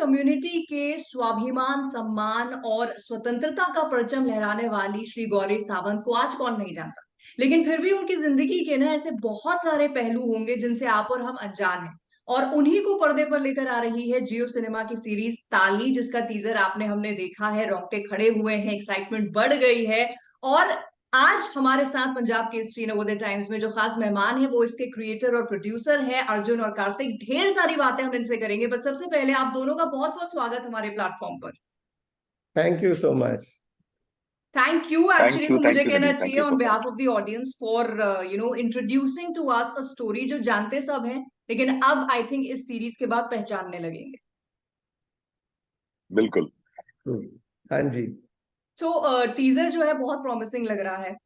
Community के स्वाभिमान, सम्मान और स्वतंत्रता का परचम लहराने वाली श्री गौरी सावंत को आज कौन नहीं जानता। लेकिन फिर भी उनकी जिंदगी के ना ऐसे बहुत सारे पहलू होंगे जिनसे आप और हम अनजान हैं। और उन्हीं को पर्दे पर लेकर आ रही है जियो सिनेमा की सीरीज ताली, जिसका टीजर आपने हमने देखा है, रोंगटे खड़े हुए हैं, एक्साइटमेंट बढ़ गई है। और आज हमारे साथ पंजाब केसरी नवोदय टाइम्स में जो खास मेहमान है वो इसके क्रिएटर और प्रोड्यूसर है अर्जुन और कार्तिक। ढेर सारी बातें हम इनसे करेंगे, बट सबसे पहले आप दोनों का बहुत बहुत स्वागत हमारे प्लेटफॉर्म पर। Thank you so much. Thank you actually तो मुझे Thank you, कहना Nidhi. Thank चाहिए you on so behalf much. Of the audience for introducing to us a story जो जानते सब हैं, लेकिन अब आई थिंक इस सीरीज के बाद पहचानने लगेंगे। बिल्कुल। हाँ जी। सो टीजर जो है बहुत प्रॉमिसिंग लग रहा है।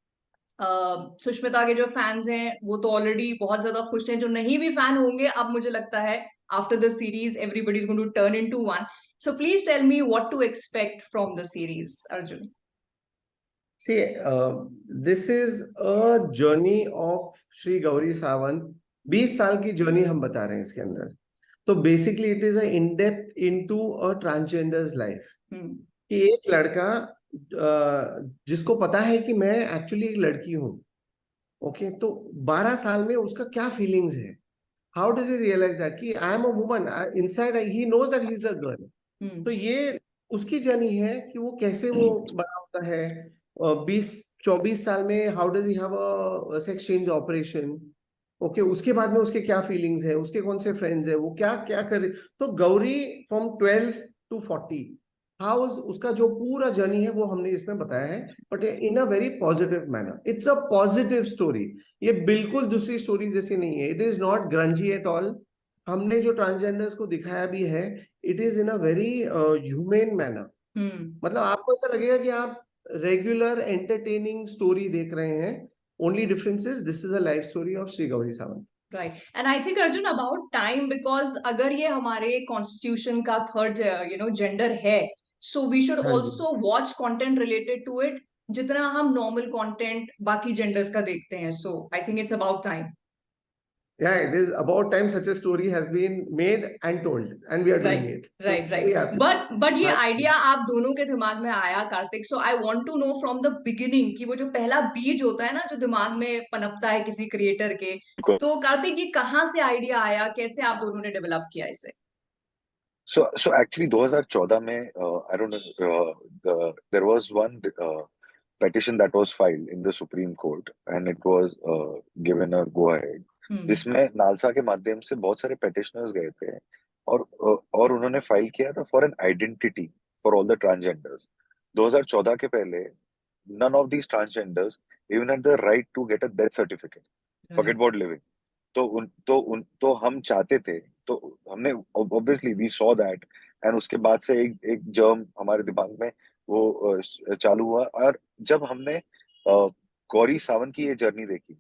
सुष्मिता के जो फैंस हैं वो तो ऑलरेडी बहुत ज्यादा खुश हैं, जो नहीं भी फैन होंगे अब मुझे लगता है after the series everybody is going to turn into one. So please tell me what to expect from the series Arjun. See, this is a journey of Shri Gauri Sawant. 20 साल की जर्नी हम बता रहे हैं इसके अंदर। तो basically it is in depth into a transgenders life. कि एक लड़का जिसको पता है कि मैं एक्चुअली एक लड़की हूँ, ओके, तो 12 साल में उसका क्या फीलिंग्स है, how does he realise that कि I am a woman, inside he knows that he is a girl. तो ये उसकी जर्नी है कि वो कैसे वो बड़ा होता है 20-24 साल में, how does he have a sex change operation, okay, उसके बाद में उसके क्या फीलिंग्स है, उसके कौन से फ्रेंड्स है, वो क्या क्या करे। तो गौरी फ्रॉम 12 to 40 हाउ उसका जो पूरा जर्नी है वो हमने इसमें बताया है, but in a very positive manner. It's a positive story. ये बिल्कुल दूसरी स्टोरी जैसी नहीं है। It is not ग्रंजी at all. हमने जो ट्रांसजेंडर्स को दिखाया भी है, it is in a very humane manner. मतलब आपको ऐसा लगेगा कि आप रेगुलर एंटरटेनिंग स्टोरी देख रहे हैं। Only difference is this is a life story of Shri Gauri Sawant. Right, and I think Arjun about time, because अगर ये हमारे कॉन्स्टिट्यूशन का थर्ड जेंडर है, सो वी शुड हाँ जी। Also watch content related to it, जितना हम नॉर्मल कंटेंट बाकी जेंडर्स का देखते हैं। So I think it's about time. Yeah, it is about time such a story has been made and told, and we are doing right it. So right very right, happy. But ये हाँ idea आप दोनों के दिमाग में आया Kartik, so I want to know from the beginning कि वो जो पहला बीज होता है ना जो दिमाग में पनपता है किसी क्रिएटर के, बिल्कुल। तो कार्तिक ये कहाँ से आइडिया आया, कैसे आप दोनों ने डेवलप किया इसे? So actually 2014 में I don't know, there was one petition that was filed in the Supreme Court and it was given a go ahead, जिसमें नालसा के माध्यम से बहुत सारे petitioners गए थे और उन्होंने फाइल किया था for an identity for all the transgenders. 2014 के पहले none of these transgenders even had the right to get a death certificate, forget about living। तो हम चाहते थे, तो हमने obviously we saw that and उसके बाद से एक जर्म हमारे दिमाग में वो चालू हुआ। और जब हमने गौरी सावंत की ये जर्नी देखी,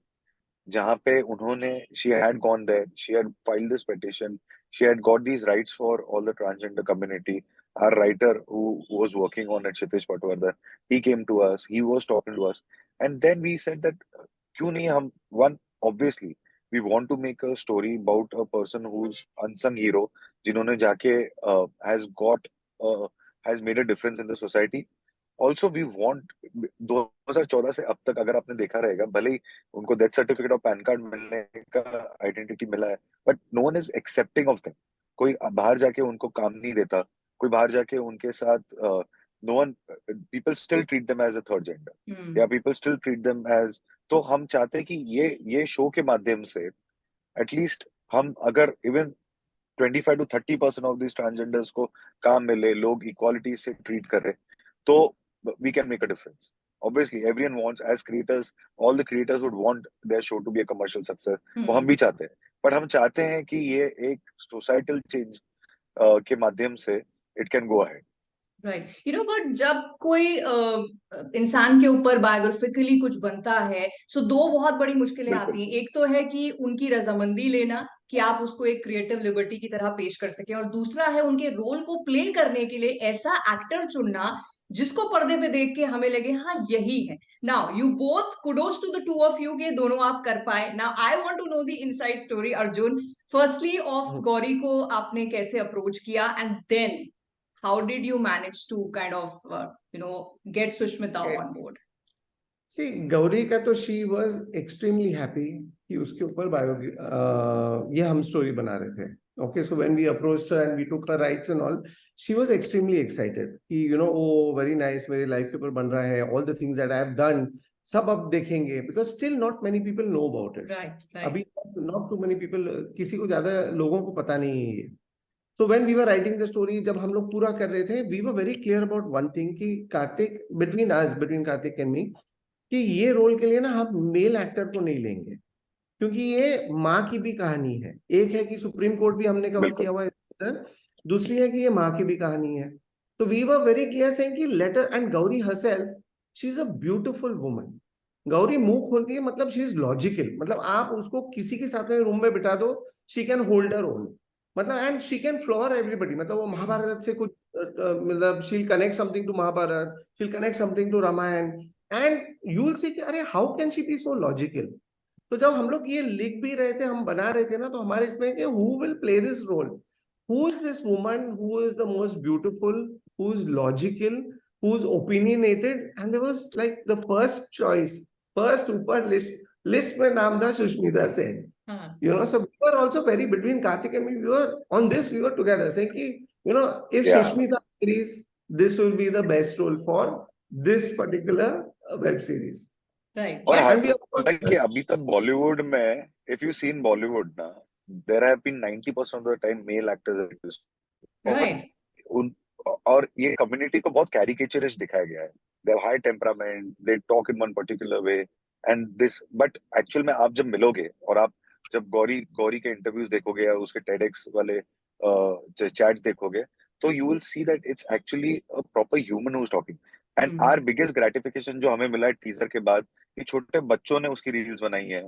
जहाँ पे उन्होंने she had gone there, she had filed this petition, she had got these rights for all the transgender community. Our writer who was working on it, Kshitij Patwardhan, he came to us, he was talking to us, and then we said that क्यों नहीं हम one, obviously we want to make a story about a person who's unsung hero, जिन्होंने जाके has got has made a difference in the society। Also we want 2014 से अब तक अगर आपने देखा रहेगा, भले ही उनको डेथ सर्टिफिकेट और पैन कार्ड मिलने का आइडेंटिटी मिला है, but no one is accepting of them. कोई बाहर जाके उनको काम नहीं देता, कोई बाहर जाके उनके साथ no one, people still treat them as a third gender या people still treat them as. तो हम चाहते हैं कि ये शो के माध्यम से एटलीस्ट हम अगर even 25 to 30% of this transgenders को काम मिले, लोग इक्वालिटी से ट्रीट करें, तो we can make a difference। Obviously, everyone wants, as creators, all the creators would want their show to be a commercial success। वो हम भी चाहते हैं, but हम चाहते हैं कि ये एक societal change के माध्यम से it can go ahead। Right, but जब कोई इंसान के ऊपर बायोग्राफिकली कुछ बनता है, सो दो बहुत बड़ी मुश्किलें आती हैं। एक तो है कि उनकी रजामंदी लेना कि आप उसको एक क्रिएटिव लिबर्टी की तरह पेश कर सकें, और दूसरा है उनके रोल को प्ले करने के लिए ऐसा एक्टर चुनना जिसको पर्दे पे देख के हमें लगे हाँ यही है. Now you both kudos to the two of you के दोनों आप कर पाए. Now I want to know the inside story Arjun. Firstly of Gauri को आपने कैसे अप्रोच किया and then how did you manage to kind of get Sushmita on board? See, Gauri का तो she was extremely happy कि उसके ऊपर ये हम स्टोरी बना रहे थे. Okay, so when we approached her and we took her rights and all, she was extremely excited कि oh very nice, मेरे लाइफ के ऊपर बन रहा है, all the things that I have done सब अब देखेंगे, because still not many people know about it. Right. अभी not too many people, किसी को ज्यादा लोगों को पता नहीं है ये. So when we were writing the story, जब हम लोग पूरा कर रहे थे, we were very clear about one thing कि Kartik, between Karthik and me, कि ये रोल के लिए ना हम मेल एक्टर को नहीं लेंगे, क्योंकि ये माँ की भी कहानी है. एक है कि सुप्रीम कोर्ट भी हमने कवर किया हुआ है, दूसरी है कि ये माँ की भी कहानी है. तो we were very clear saying कि letter, and Gauri herself, she is a beautiful woman. Gauri मुंह खोलती है, मतलब शी इज लॉजिकल, मतलब आप उसको किसी के साथ में रूम में बिठा दो, she can hold her own, मतलब and she can floor everybody. मतलब वो महाभारत से कुछ मतलब she will connect something to Mahabharat, she will connect something to Ramayan, and you will see कि अरे how can she be so logical. तो जब हम लोग ये लिख भी रहे थे, हम बना रहे थे ना, तो हमारे इसमें कि who will play this role, who is this woman who is the most beautiful, who is logical, who is opinionated, and there was like the first choice, first ऊपर लिस्ट में नाम था Sushmita Sen. So we were also very, between Karthik and me, we were on this, we were together saying कि if Sushmita series, this will be the best role for this particular web series. Right. और Yeah. हालांकि अभी तक बॉलीवुड में, if you seen Bollywood ना, there have been 90% of the time male actors exist. Right. और ये community को बहुत कैरिकेचरिश दिखाया गया है. They have high temperament, they talk in one particular way, and this, but actual में आप जब मिलोगे और आप जब गौरी के इंटरव्यूज देखोगे या उसके TEDx वाले चैट्स देखोगे, तो you will see that it's actually a proper human who is talking. And our biggest gratification जो हमें मिला है टीजर के बाद, कि छोटे बच्चों ने उसकी रील्स बनाई है,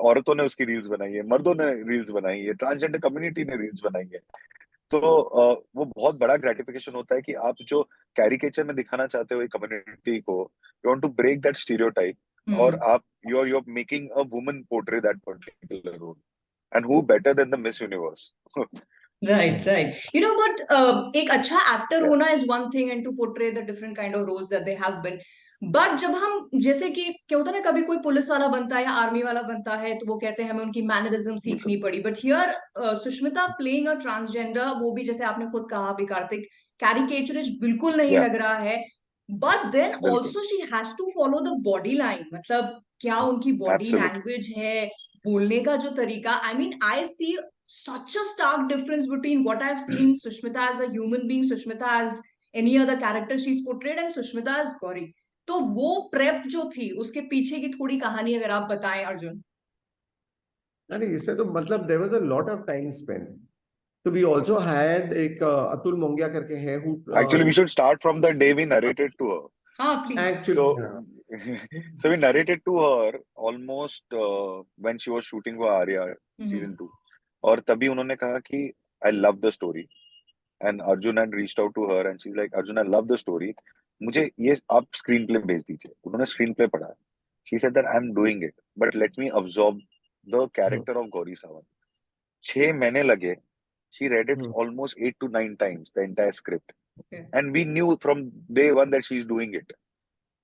औरतों ने उसकी रील्स बनाई है, मर्दों ने रील्स बनाई है, ट्रांसजेंडर कम्युनिटी ने रील्स बनाई है. तो वो बहुत बड़ा ग्रेटिफिकेशन होता है कि आप जो कैरिकेचर में दिखाना चाहते हो एक कम्युनिटी को, you want to break that stereotype, और आप you are making a woman portray that particular role, and who better than the Miss Universe. Right. But एक अच्छा एक्टर होना is one thing and to portray the different kind of roles that they have been. But जब हम, जैसे कि क्या होता है ना, कभी कोई पुलिस वाला बनता है या आर्मी वाला बनता है, तो वो कहते हैं हमें उनकी मैनरिज्म सीखनी पड़ी. But here Sushmita playing a transgender, वो भी जैसे आपने खुद कहा भी कार्तिक, कैरिकेचरिश बिल्कुल नहीं लग रहा है. But then also she has to follow the body line. मतलब क्या उनकी बॉडी लैंग्वेज है, बोलने का जो तरीका, I mean I see such a stark difference between what I've seen Sushmita as a human being, Sushmita as any other character she's portrayed, and Sushmita as Gauri. तो वो प्रेप जो थी, उसके पीछे की थोड़ी कहानी अगर आप बताएं अर्जुन. अरे इसमें तो मतलब there was a lot of time spent. So we also had एक अतुल मोंगिया करके है who actually we should start from the day we narrated to her. हाँ please. Actually, so we narrated to her almost when she was shooting for Arya season 2. और तभी उन्होंने कहा कि I love the story, and Arjun had reached out to her and she's like, Arjun, I love the story, मुझे ये आप screen play भेज दीजिए. उन्होंने स्क्रीन प्ले पढ़ा. She said that I'm doing it, but let me absorb the character of Gauri Sawant. 6 महीने लगे. She read it almost 8 to 9 times, the entire script. Okay. And we knew from day one that she's doing it.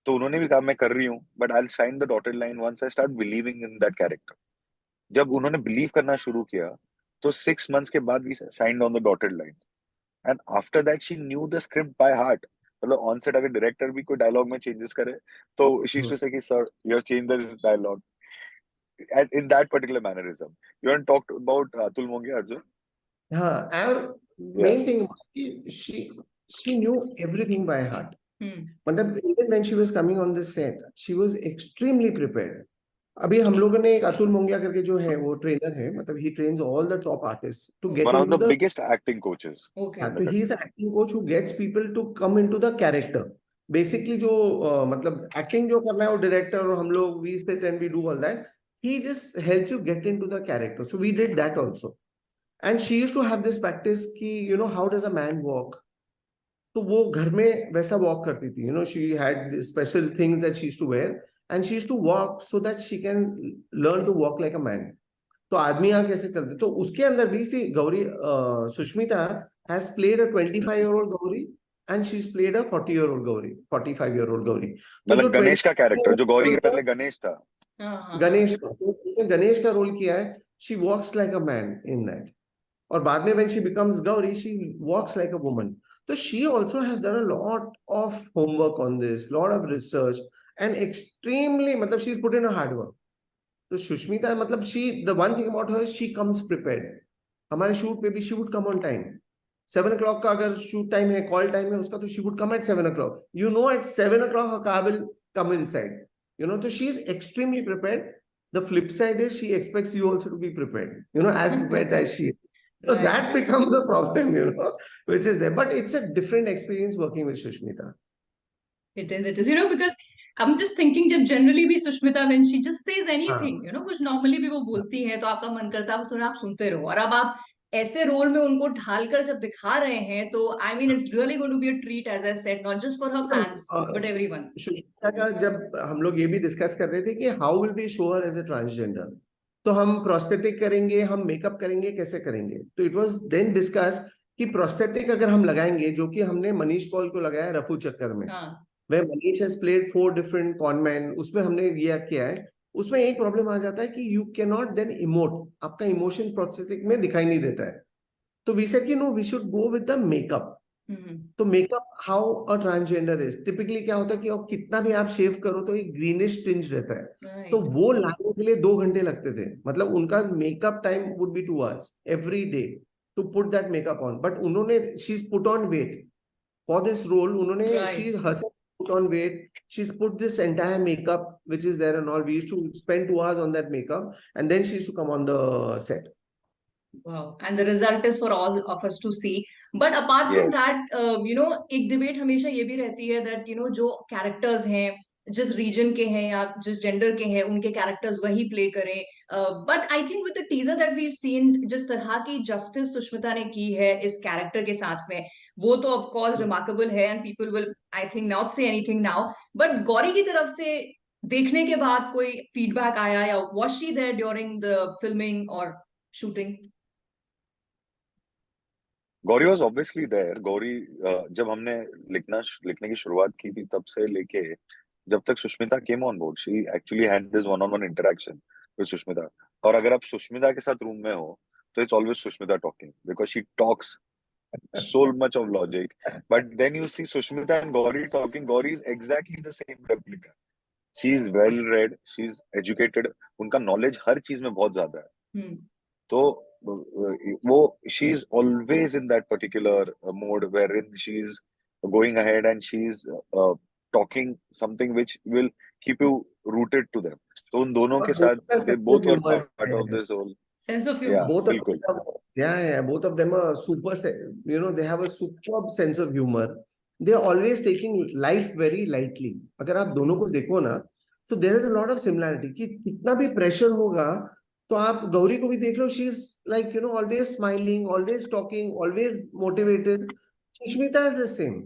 तो उन्होंने भी कहा मैं कर रही हूँ, but I'll sign the dotted line once I start believing in that character. जब उन्होंने बिलीव करना शुरू किया, तो 6 months के बाद we signed on the dotted line. And after that she knew the script by heart. मतलब ऑन सेट अगर डायरेक्टर भी कोई डायलॉग में चेंजेस करे, तो she used to say कि sir you have changed this dialogue and in that particular mannerism. You want to talk about Atul Mongia, Arjun? हाँ, our main thing was कि she knew everything by heart. मतलब even when she was coming on the set, she was extremely prepared. अभी हम लोगों ने एक अतुल मोंगिया करके जो है वो ट्रेनर है, मतलब he trains all the top artists to get one into of the biggest acting coaches. Okay. So he is an acting coach who gets people to come into the character. Basically जो मतलब acting जो करना है वो director और हम लोग we sit and we do all that. He just helps you get into the character. So we did that also. And she used to have this practice कि how does a man walk? तो वो घर में वैसा walk करती थी, you know, she had special things that she used to wear and she used to walk so that she can learn to walk like a man. तो आदमी यहाँ कैसे चलते, तो उसके अंदर भी see Gauri, Sushmita has played a 25-year-old Gauri and she is played a 40-year-old Gauri, 45-year-old Gauri. तो मतलब जो गणेश का कैरेक्टर जो गौरी के 25 पहले गणेश था। हाँ गणेश का, तो उसने गणेश का रोल किया है, she walks like a man in that. और बाद में when she becomes Gauri, she walks like a woman. So she also has done a lot of homework on this, lot of research, and extremely, मतलब she's put in a hard work. तो सुष्मिता मतलब she, the one thing about her, she comes prepared. हमारे shoot पे भी she would come on time. 7 o'clock का अगर shoot time है, call time है उसका, तो she would come at 7 o'clock. You know, at 7 o'clock her car will come inside. You know, so she is extremely prepared. The flip side is she expects you also to be prepared. You know, as prepared as she is. So Right. that becomes a problem, you know, which is there. But it's a different experience working with Sushmita. It is, you know, because I'm just thinking जब generally भी Sushmita when she just says anything, हाँ, you know, कुछ normally भी वो बोलती हैं तो आपका मन करता है आप सुने, आप सुनते रहो। और अब आप ऐसे रोल में उनको ढालकर जब दिखा रहे हैं तो I mean it's really going to be a treat, as I said, not just for her fans but everyone. Sushmita का जब हम लोग ये भी डिस्कस कर रहे थे कि how will be show her as a transgender, तो हम प्रोस्थेटिक करेंगे, हम मेकअप करेंगे, कैसे करेंगे, तो इट वाज देन डिस्कस कि प्रोस्थेटिक अगर हम लगाएंगे, जो कि हमने मनीष पॉल को लगाया रफू चक्कर में, हाँ वह Manish has played 4 different conman, उसमें हमने ये किया है। उसमें एक प्रॉब्लम आ जाता है कि you can not then emote, आपका इमोशन प्रोस्थेटिक में दिखाई नहीं देता है। तो वी सेड कि no, we should go with the makeup. तो makeup how a transgender is typically क्या होता है कि और कितना भी आप शेव करो तो एक ग्रीनिश टिंज रहता है, तो right. वो लाने के लिए 2 घंटे लगते थे, मतलब उनका makeup time would be 2 hours every day to put that makeup on. But उन्होंने, she is put on weight for this role, उन्होंने she Right. Herself put on weight, she's put this entire makeup which is there and all. We used to spend 2 hours on that makeup and then she used to come on the set. Wow. And the result is for all of us to see. But apart from Yes. that, you know, एक debate हमेशा ये भी रहती है that, you know, जो characters हैं, जिस reason के हैं या जिस जेंडर के हैं, उनके कैरेक्टर्स वही प्ले करें। But I think with the teaser that we have seen, जिस तरह की जस्टिस सुष्मिता ने की है इस कैरेक्टर के साथ में, वो तो ऑफ कोर्स रिमार्केबल है and people will I think not say anything now. But Gauri की तरफ से देखने के बाद कोई फीडबैक आया, या was she there during the filming और shooting? Gauri was obviously there. Gauri जब हमने लिखने की शुरुआत की थी तब से लेके जब तक Sushmita came on board, she actually had this one on one interaction with Sushmita. और अगर आप सुष्मिता के साथ रूम में हो तो it's always Sushmita talking, because she talks so much of logic. But then you see Sushmita and Gauri talking. Gauri is exactly the same replica. She is well read, she is educated. उनका knowledge हर चीज में बहुत ज्यादा है। तो वो she is always in that particular mode wherein she is going ahead and she is talking something which will keep you rooted to them. तो उन दोनों के साथ they both were part of this whole. Sense of Yeah, humor. both of बिल्कुल। them, yeah, both of them are super, you know, they have a superb sense of humor. They are always taking life very lightly. अगर आप दोनों को देखो ना, so there is a lot of similarity कि कितना भी pressure होगा, तो आप गौरी को भी देख लो, she is like, you know, always smiling, always talking, always motivated. Sushmita is the same.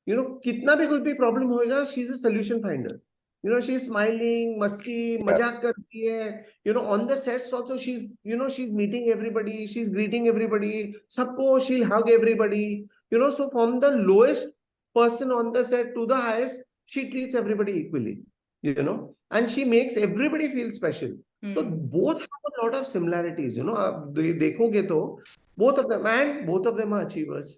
You know, कितना भी कोई भी problem होएगा, she is a solution finder. You know, she's smiling, मस्ती, मजाक करती है. You know, on the sets also, she's, you know, she's meeting everybody, she's greeting everybody, सबको she'll hug everybody. You know, so from the lowest person on the set to the highest, she treats everybody equally. You know, and she makes everybody feel special. So both have a lot of similarities. You know, आप देखोगे तो both of them, and both of them are achievers.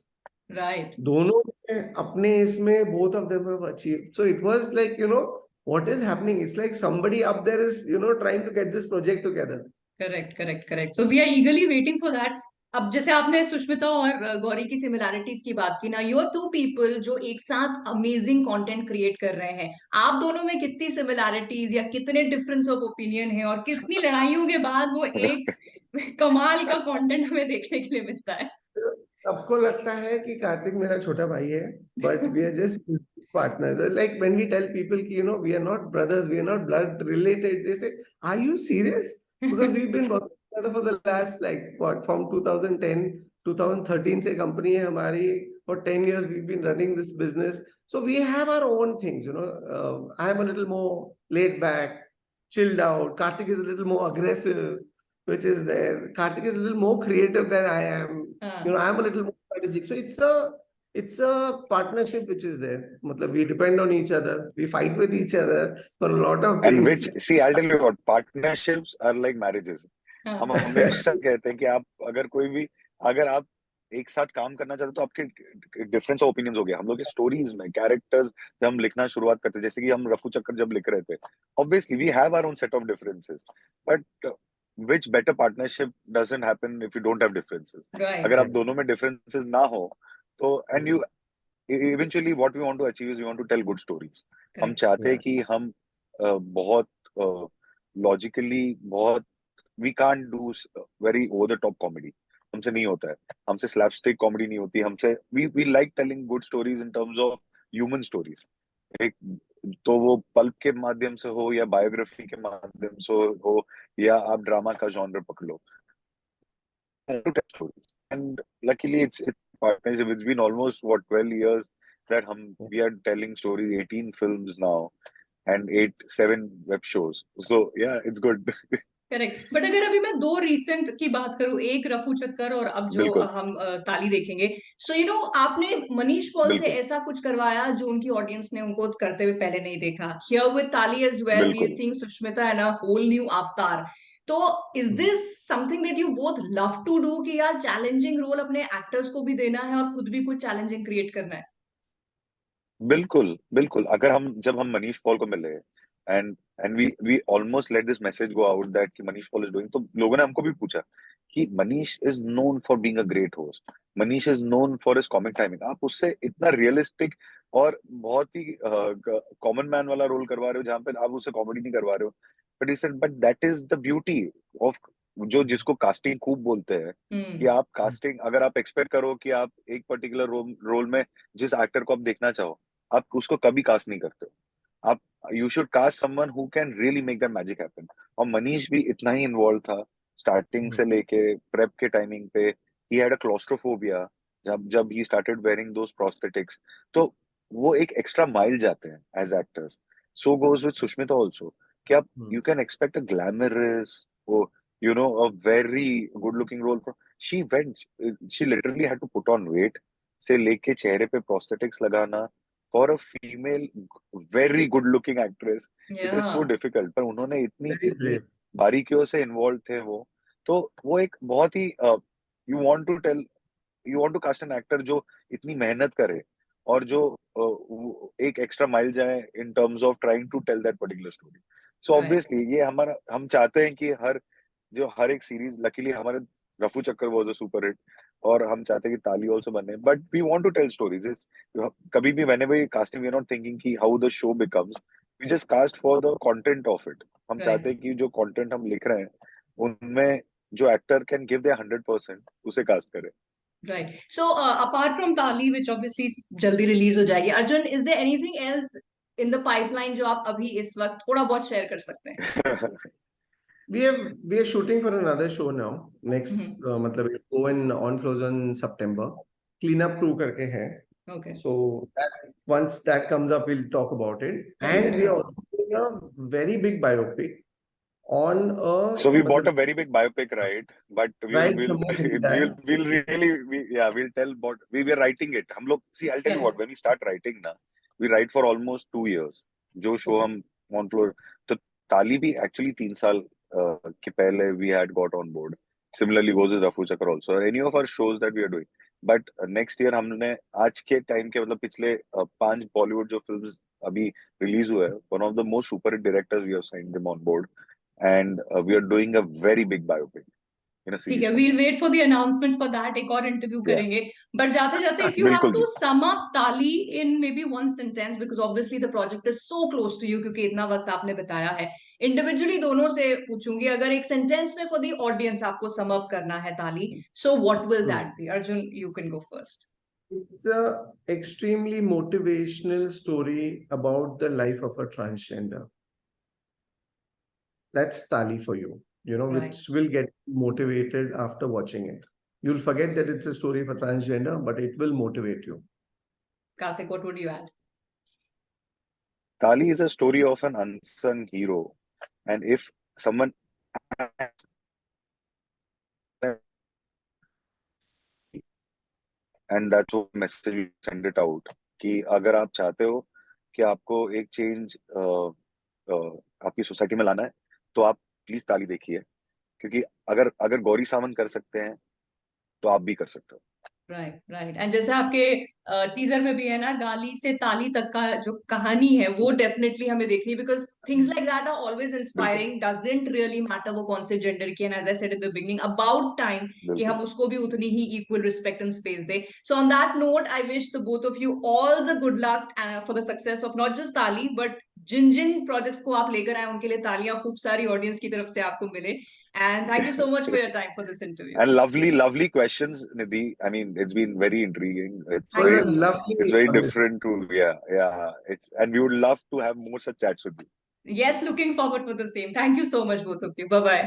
Right. दोनों ने अपने इसमें both of them have achieved. So it was like, you know, what is happening? It's like somebody up there is, you know, trying to get this project together. Correct. So we are eagerly waiting for that. अब जैसे आपने सुष्मिता और गौरी की similarities की बात की ना, you are 2 people जो एक साथ अमेजिंग कंटेंट क्रिएट कर रहे हैं। आप दोनों में कितनी सिमिलैरिटीज या कितने डिफरेंस ऑफ ओपिनियन है, और कितनी लड़ाइयों के बाद वो एक कमाल का कंटेंट हमें देखने के लिए मिलता है? सबको लगता है कि कार्तिक मेरा छोटा भाई है, but we are just partners. Like when we tell people कि, you know, we are not brothers, we are not blood related, they say, are you serious? Because we've been working together for the last, like, what, from 2010. 2013 से company है हमारी. For 10 years we've been running this business. So we have our own things, I am a little more laid back, chilled out. Karthik is a little more aggressive, which is there. Karthik is a little more creative than I am. I am a little more strategic. So it's a partnership which is there. Matlab, we depend on each other. We fight with each other for a lot of And things. which, see, I'll tell you what, partnerships are like marriages. हम हमेशा कहते हैं कि अगर आप एक साथ काम करना चाहते हो तो आपके डिफरेंस ऑफ ओपिनियंस हो गया. हम लोग के स्टोरीज में कैरेक्टर्स जब हम लिखना शुरुआत करते, जैसे कि हम रफू चक्कर जब लिख रहे थे, obviously we have our own set of differences, but which better partnership doesn't happen if you don't have differences. Right. अगर आप दोनों में differences ना हो तो and you eventually what we want to achieve is we want to tell good stories. हम चाहते हैं कि हम बहुत logically बहुत we can't do very over the top comedy. हमसे नहीं होता है. हमसे slapstick comedy नहीं होती. हमसे we like telling good stories in terms of human stories. एक तो वो पल्प के माध्यम से हो या बायोग्राफी के माध्यम से हो या आप ड्रामा का जॉनर पकड़ लो. And luckily it's partnership. It's been almost 12 years that we are telling stories, 18 films now and 7 web shows. So yeah, it's good. Correct. But अगर अभी मैं 2 रिसेंट की बात करूं, एक रफू चक्कर और अब जो बिल्कुल. हम ताली देखेंगे, सो आपने मनीष पॉल से बिल्कुल. ऐसा कुछ करवाया जो उनकी ऑडियंस ने उनको करते हुए पहले नहीं देखा. Here with Taali as well we are बिल्कुल. Seeing Sushmita and a whole new avatar. तो is this something that you both love to do कि यार चैलेंजिंग रोल अपने एक्टर्स को भी देना है और खुद भी कुछ चैलेंजिंग क्रिएट करना है? बिल्कुल, बिल्कुल. जब हम मनीष पॉल को मिले and we almost let this message go out that कि मनीष पॉल इज डूइंग, तो लोगों ने हमको भी पूछा कि Manish is known for being a great host. Manish is known for his comic timing. आप उससे इतना रियलिस्टिक और बहुत ही कॉमन मैन वाला रोल करवा रहे हो जहां पे आप उससे कॉमेडी नहीं करवा रहे हो. But he said but that is the beauty of जिसको कास्टिंग खूब बोलते हैं कि आप कास्टिंग अगर आप एक्सपेक्ट करो कि आप एक पर्टिकुलर रोल में जिस एक्टर को आप देखना चाहो आप उसको कभी कास्ट नहीं करते हो. आप you should cast someone who can really make that magic happen. और मनीष भी इतना ही इन्वॉल्व था स्टार्टिंग से लेके प्रेप के टाइमिंग पे. ही हैड अ क्लॉस्ट्रोफोबिया जब ही स्टार्टेड वेयरिंग दोस प्रोस्थेटिक्स. तो वो एक एक्स्ट्रा माइल जाते हैं as actors. So goes with Sushmita also कि आप you can expect a glamorous a very good looking role. She literally had to put on weight से लेके चेहरे पे प्रोस्थेटिक्स लगाना for a female very good looking actress. It is so difficult. पर उन्होंने इतनी बारीकियों से इन्वॉल्व थे वो एक बहुत ही you want to cast an actor जो इतनी मेहनत करे और जो एक एक्स्ट्रा माइल जाए in terms of trying to tell that particular story. So obviously ये हम चाहते हैं कि हर एक सीरीज, लकीली हमारे रफू चक्कर वाज अ सुपर हिट और हम चाहते हैं कि ताली ऑल्सो बने. But we want to tell stories. कभी भी मैंने भी casting we are not thinking कि how the show becomes. We just cast for the content of it. हम चाहते हैं कि जो कंटेंट हम लिख रहे हैं उनमें जो एक्टर कैन गिव देयर 100% उसे कास्ट करें. Right. So, apart from Tali, which obviously जल्दी रिलीज हो जाएगी, Arjun, is there anything else in the pipeline जो आप अभी इस वक्त थोड़ा बहुत शेयर कर सकते हैं? We are shooting for another show now. Next, मतलब we'll go on floors in September. Cleanup crew करके है. Okay. So once that comes up, we'll talk about it. And we are also doing a very big biopic on a. So we bought a very big biopic, right? But we'll tell about we were writing it. हम लोग see, I'll tell you what. When we start writing ना, we write for almost 2 years. जो show हम on floor तो ताली भी actually 3 साल के पहले we had got on board. Similarly goes with Rafu Chakra also. Any of our shows that we are doing. But next year हमने आज के टाइम के मतलब पिछले 5 बॉलीवुड जो फिल्म्स अभी रिलीज हुए हैं, one of the most super hit directors we have signed them on board. And we are doing a very big biopic in a ठीक series. है, we'll wait for the announcement for that. एक और interview करेंगे. But जाते जाते, if you have to sum up Tali in maybe one sentence, because obviously the project is so close to you, क्योंकि इतना वक्त आपने बताया है. Individually दोनों से पूछूंगी, अगर एक sentence में for the audience आपको sum up करना है Tali, so what will that be? Arjun, you can go first. It's a extremely motivational story about the life of a transgender. That's Tali for you, Right. which will get motivated after watching it. You'll forget that it's a story for transgender, but it will motivate you. Karthik, what would you add? Tali is a story of an unsung hero, and if someone and that's what message we send it out कि अगर आप चाहते हो कि आपको एक change आपकी society में लाना है तो आप प्लीज ताली देखिए क्योंकि अगर अगर गौरी सावंत कर सकते हैं तो आप भी कर सकते हो राइट राइट एंड जैसे आपके टीजर में भी है ना, गाली से ताली तक का जो कहानी है वो डेफिनेटली हमें देखनी है, because things like that are always बिल्कुल इंस्पायरिंग, डजंट रियली मैटर वो कौन से जेंडर की, and as I said in the beginning, about time कि हम बिल्कुल उसको भी उतनी ही इक्वल रिस्पेक्ट एंड स्पेस दे. So on that note I wish the both of you all the good luck for the success of not just Taali, but जिन जिन प्रोजेक्ट्स को आप लेकर आए उनके लिए तालियां खूब सारी ऑडियंस की तरफ से आपको मिले. And thank you so much for your time for this interview. and lovely questions Nidhi. I mean it's been very intriguing, Thank you so much. Lovely. it's very different to yeah it's and we would love to have more such chats with you. Yes, looking forward for the same. Thank you so much, both of you. Bye bye.